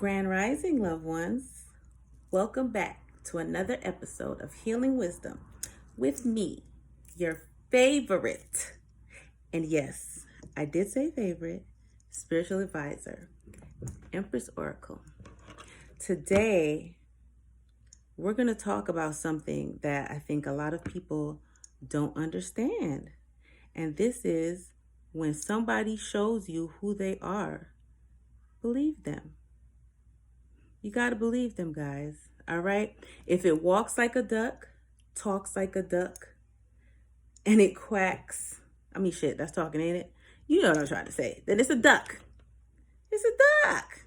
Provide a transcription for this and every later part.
Grand Rising, loved ones. Welcome back to another episode of Healing Wisdom with me, your favorite, and yes, I did say favorite, spiritual advisor, Empress Oracle. Today, we're going to talk about something that I think a lot of people don't understand. And this is when somebody shows you who they are, believe them. You got to believe them, guys. All right? If it walks like a duck, talks like a duck, and it quacks, shit, that's talking, ain't it? You know what I'm trying to say. Then it's a duck. It's a duck.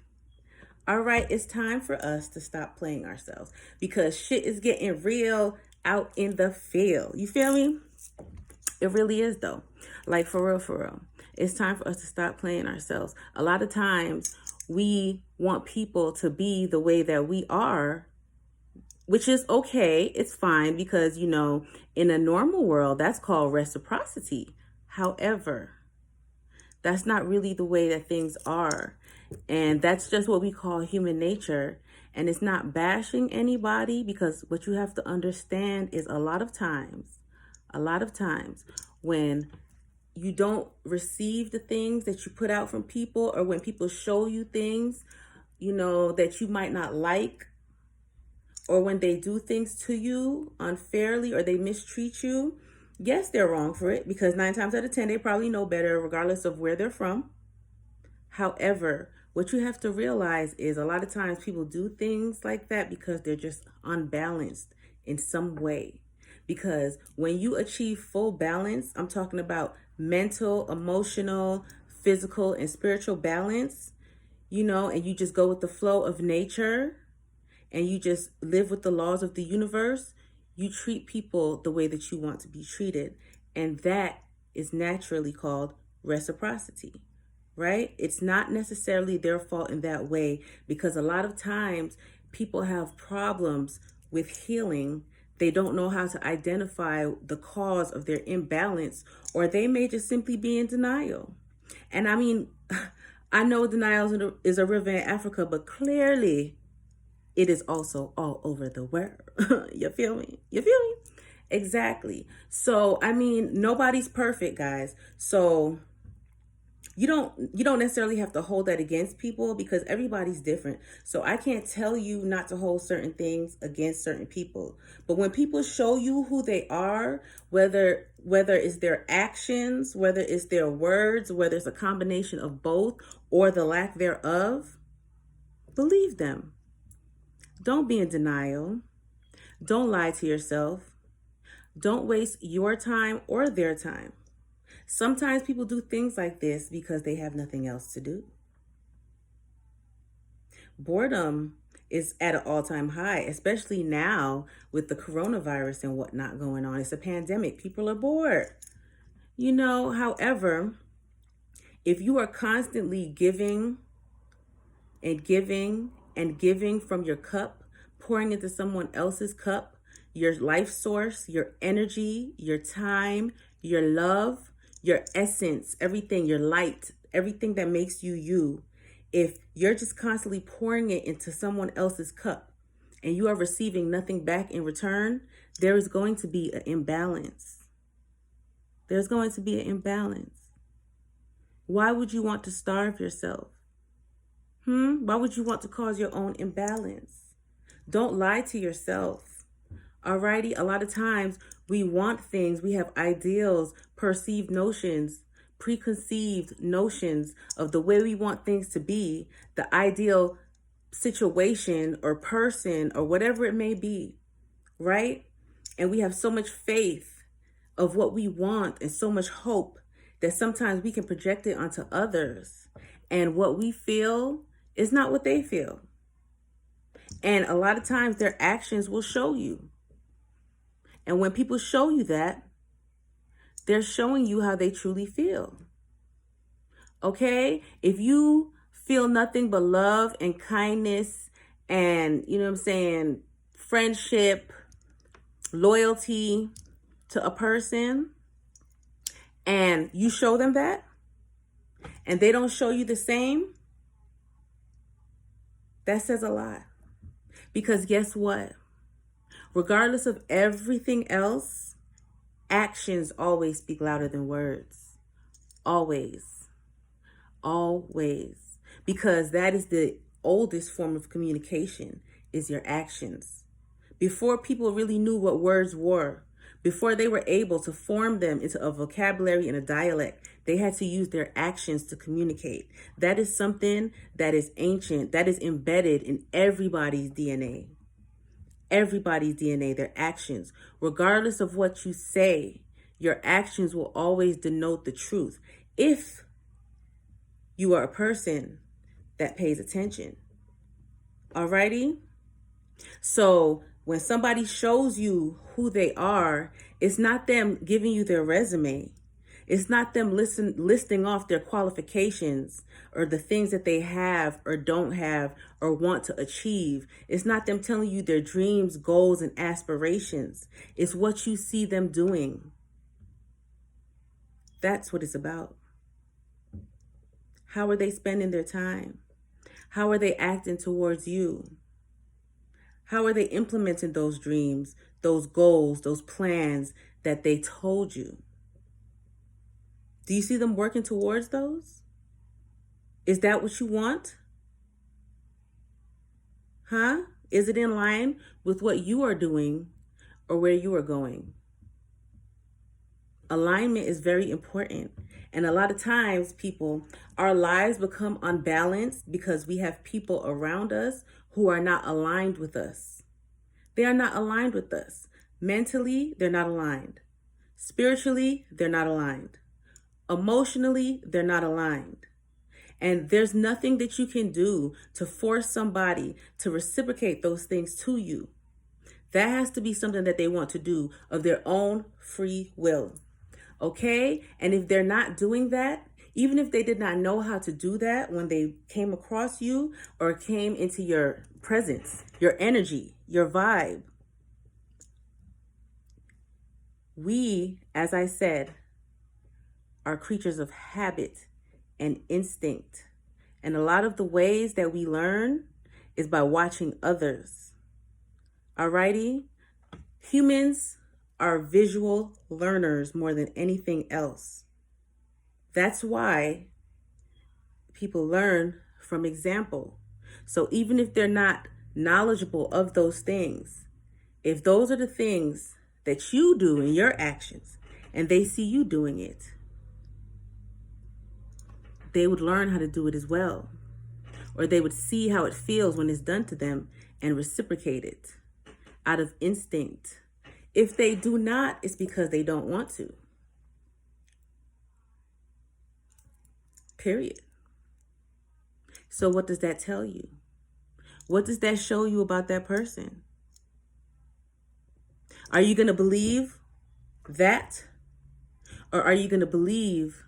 All right, it's time for us to stop playing ourselves because shit is getting real out in the field. You feel me? It really is, though. Like, for real, for real. It's time for us to stop playing ourselves. A lot of times, we want people to be the way that we are, which is okay. It's fine because, in a normal world, that's called reciprocity. However, that's not really the way that things are. And that's just what we call human nature. And it's not bashing anybody because what you have to understand is a lot of times when you don't receive the things that you put out from people, or when people show you things, that you might not like, or when they do things to you unfairly or they mistreat you, yes, they're wrong for it because 9 times out of 10, they probably know better regardless of where they're from. However, what you have to realize is a lot of times people do things like that because they're just unbalanced in some way. Because when you achieve full balance, I'm talking about mental, emotional, physical, and spiritual balance, and you just go with the flow of nature and you just live with the laws of the universe, you treat people the way that you want to be treated. And that is naturally called reciprocity, right? It's not necessarily their fault in that way because a lot of times people have problems with healing. They don't know how to identify the cause of their imbalance, or they may just simply be in denial. And I know denial is a river in Africa, but clearly it is also all over the world. You feel me? You feel me? Exactly. So, nobody's perfect, guys. So you don't necessarily have to hold that against people because everybody's different. So I can't tell you not to hold certain things against certain people. But when people show you who they are, whether it's their actions, whether it's their words, whether it's a combination of both or the lack thereof, believe them. Don't be in denial. Don't lie to yourself. Don't waste your time or their time. Sometimes people do things like this because they have nothing else to do. Boredom is at an all-time high, especially now with the coronavirus and whatnot going on. It's a pandemic. People are bored. However, if you are constantly giving and giving and giving from your cup, pouring into someone else's cup, your life source, your energy, your time, your love, your essence, everything, your light, everything that makes you you, if you're just constantly pouring it into someone else's cup and you are receiving nothing back in return, there is going to be an imbalance. There's going to be an imbalance. Why would you want to starve yourself? Why would you want to cause your own imbalance? Don't lie to yourself. Alrighty, a lot of times we want things, we have ideals, perceived notions, preconceived notions of the way we want things to be, the ideal situation or person or whatever it may be, right? And we have so much faith of what we want and so much hope that sometimes we can project it onto others. And what we feel is not what they feel. And a lot of times their actions will show you. And when people show you that, they're showing you how they truly feel. Okay? If you feel nothing but love and kindness and, friendship, loyalty to a person, and you show them that, and they don't show you the same, That says a lot. Because guess what? Regardless of everything else, actions always speak louder than words. Always. Always. Because that is the oldest form of communication, is your actions. Before people really knew what words were, before they were able to form them into a vocabulary and a dialect, they had to use their actions to communicate. That is something that is ancient, that is embedded in everybody's DNA. Everybody's DNA, their actions. Regardless of what you say, your actions will always denote the truth. If you are a person that pays attention. Alrighty? So when somebody shows you who they are, it's not them giving you their resume. It's not them listing off their qualifications or the things that they have or don't have or want to achieve. It's not them telling you their dreams, goals, and aspirations. It's what you see them doing. That's what it's about. How are they spending their time? How are they acting towards you? How are they implementing those dreams, those goals, those plans that they told you? Do you see them working towards those? Is that what you want? Huh? Is it in line with what you are doing or where you are going? Alignment is very important. And a lot of times, people, our lives become unbalanced because we have people around us who are not aligned with us. They are not aligned with us. Mentally, they're not aligned. Spiritually, they're not aligned. Emotionally, they're not aligned. And there's nothing that you can do to force somebody to reciprocate those things to you. That has to be something that they want to do of their own free will. Okay? And if they're not doing that, even if they did not know how to do that when they came across you or came into your presence, your energy, your vibe, we, as I said, are creatures of habit and instinct. And a lot of the ways that we learn is by watching others. Alrighty? Humans are visual learners more than anything else. That's why people learn from example. So even if they're not knowledgeable of those things, if those are the things that you do in your actions and they see you doing it, they would learn how to do it as well. Or they would see how it feels when it's done to them and reciprocate it out of instinct. If they do not, it's because they don't want to. Period. So what does that tell you? What does that show you about that person? Are you going to believe that? Or are you going to believe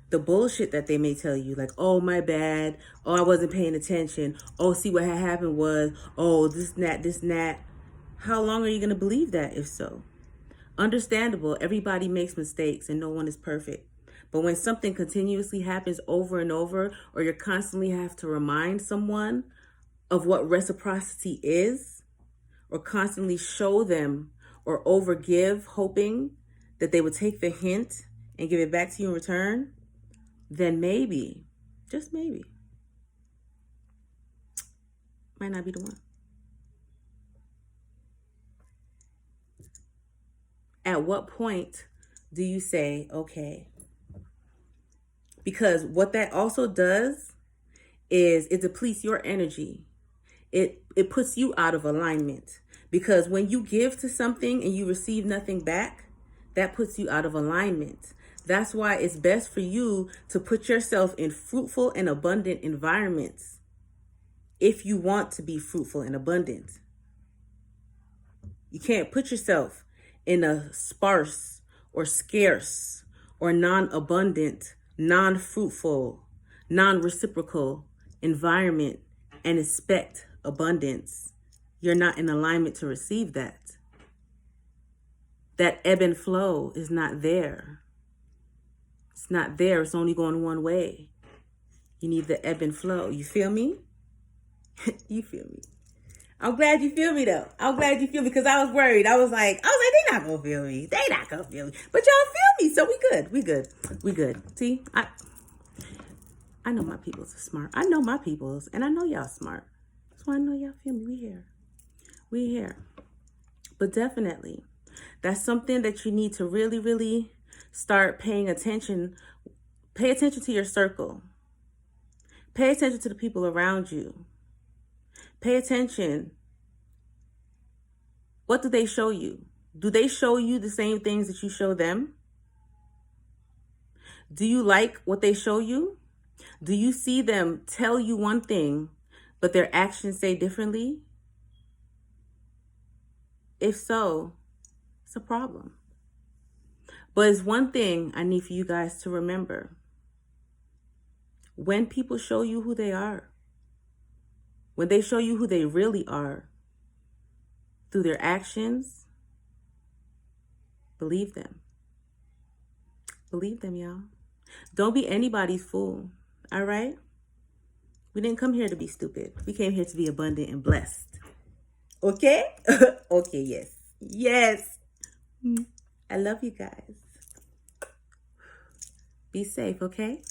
the bullshit that they may tell you? Like, oh, my bad. Oh, I wasn't paying attention. Oh, see what had happened was, oh, this and that. How long are you going to believe that if so? Understandable. Everybody makes mistakes and no one is perfect. But when something continuously happens over and over, or you constantly have to remind someone of what reciprocity is, or constantly show them or overgive, hoping that they would take the hint and give it back to you in return, then maybe, just maybe, might not be the one. At what point do you say, okay? Because what that also does is it depletes your energy. It puts you out of alignment. Because when you give to something and you receive nothing back, that puts you out of alignment. That's why it's best for you to put yourself in fruitful and abundant environments if you want to be fruitful and abundant. You can't put yourself in a sparse or scarce or non-abundant, non-fruitful, non-reciprocal environment and expect abundance. You're not in alignment to receive that. That ebb and flow is not there. It's not there. It's only going one way. You need the ebb and flow. You feel me? You feel me? I'm glad you feel me though. I'm glad you feel me because I was worried. I was like, they not gonna feel me. They not gonna feel me. But y'all feel me, so we good. We good. We good. See, I know my peoples are smart. I know my peoples, and I know y'all smart. That's why I know y'all feel me. We here. We here. But definitely, that's something that you need to really, really start paying attention. Pay attention to your circle. Pay attention to the people around you. Pay attention. What do they show you? Do they show you the same things that you show them? Do you like what they show you? Do you see them tell you one thing, but their actions say differently? If so, it's a problem. But it's one thing I need for you guys to remember. When people show you who they are, when they show you who they really are through their actions, believe them. Believe them, y'all. Don't be anybody's fool, all right? We didn't come here to be stupid. We came here to be abundant and blessed. Okay? Okay, yes. Yes. I love you guys. Be safe, okay?